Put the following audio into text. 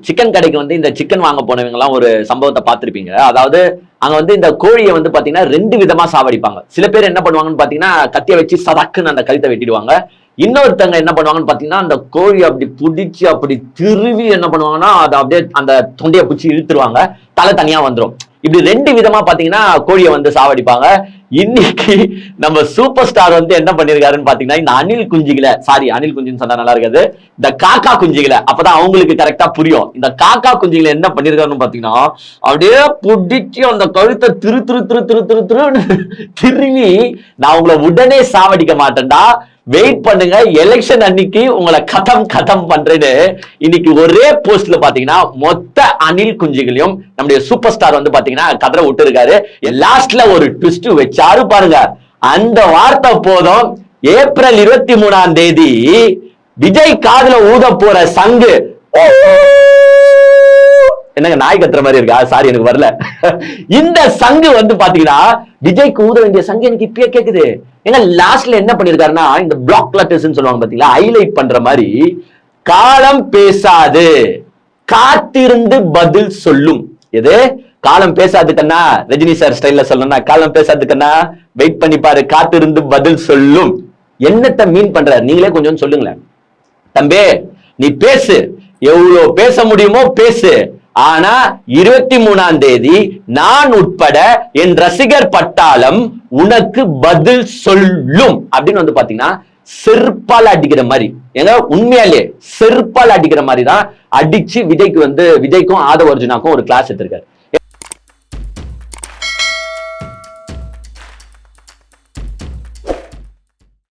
Chicken கடைக்கு வந்து இந்த சிக்கன் வாங்க போனவங்க எல்லாம் ஒரு சம்பவத்தை பார்த்திருப்பீங்க. அதாவது அங்க வந்து இந்த கோழியை வந்து பாத்தீங்கன்னா 2 விதமா சாவடிப்பாங்க. சில பேர் என்ன பண்ணுவாங்கன்னு பாத்தீங்கன்னா கத்திய வச்சு சதக்குன்னு அந்த கழுத்தை வெட்டிடுவாங்க. இன்னொருத்தங்க என்ன பண்ணுவாங்கன்னு பாத்தீங்கன்னா அந்த கோழி அப்படி புடிச்சு அப்படி திருவி என்ன பண்ணுவாங்கன்னா அதை அப்படியே அந்த தொண்டையை பிடிச்சி இழுத்துருவாங்க, தலை தனியா வந்துடும். இப்படி 2 விதமா பாத்தீங்கன்னா கோழியை வந்து சாவடிப்பாங்க. இன்னைக்கு நம்ம சூப்பர் ஸ்டார் வந்து என்ன பண்ணிருக்காருன்னு பாத்தீங்கன்னா இந்த அணில் குஞ்சுகளை, சாரி அணில் குஞ்சுன்னு சொன்னா நல்லா இருக்காது, இந்த காக்கா குஞ்சுகளை, அப்பதான் அவங்களுக்கு கரெக்டா புரியும். இந்த காக்கா குஞ்சுகளை என்ன பண்ணிருக்காருன்னு பாத்தீங்கன்னா அப்படியே புடிச்சு அந்த கழுத்தை திரு திரு திரு திரு திரு திரு திருவி, நான் உங்களை உடனே சாவடிக்க மாட்டேன்டா, வெயிட் பண்ணுங்க, எலெக்ஷன் அன்னைக்கு உங்களை கதம் பண்றேன்னு இன்னைக்கு ஒரே போஸ்ட்ல பாத்தீங்கன்னா மொத்த அணில் குஞ்சுகளையும் நம்முடைய சூப்பர் ஸ்டார் வந்து பாத்தீங்கன்னா கதற விட்டு இருக்காரு. லாஸ்ட்ல ஒரு ட்விஸ்ட் வச்சாரு பாருங்க. அந்த வார்த்தை போதும், ஏப்ரல் 23 விஜய் காதுல ஊத போற சங்கு, என்னங்க நாய் கத்துற மாதிரி இருக்கா, சாரி எனக்கு வரல. இந்த சங்கு வந்து பாத்தீங்கன்னா விஜய்க்கு ஊத வேண்டிய சங்கு எனக்கு இப்பயே கேக்குது. ஏன்னா லாஸ்ட்ல என்ன பண்ணிருக்காருன்னா இந்த பிளாக் லெட்டர்ஸ் சொல்லுவாங்க பாத்தீங்களா, ஹைலைட் பண்ற மாதிரி, காலம் பேசாது காத்திருந்து பதில் சொல்லும். எது காலம் பேசாது கண்ணா, ரஜினி சார் ஸ்டைல்ல சொல்லணும்னா காலம் பேசாது கண்ணா, வெயிட் பண்ணி பாரு, காத்திருந்து பதில் சொல்லும். என்னத்தை மீன் பண்ற நீங்களே கொஞ்சம் சொல்லுங்களேன். தம்பே நீ பேசு, எவ்வளவு பேச முடியுமோ பேசு, ஆனா 23 நான் உட்பட என் ரசிகர் பட்டாளம் உனக்கு பதில் சொல்லும் அப்படின்னு வந்து பாத்தீங்கன்னா செருப்பால் அடிக்கிற மாதிரி, ஏங்க உண்மையாலே செருப்பால் அடிக்கிற மாதிரி தான் அடிச்சு விஜய்க்கு வந்து, விஜய்க்கும் ஆதவ அர்ஜுனாக்கும் ஒரு கிளாஸ் எடுத்திருக்காரு.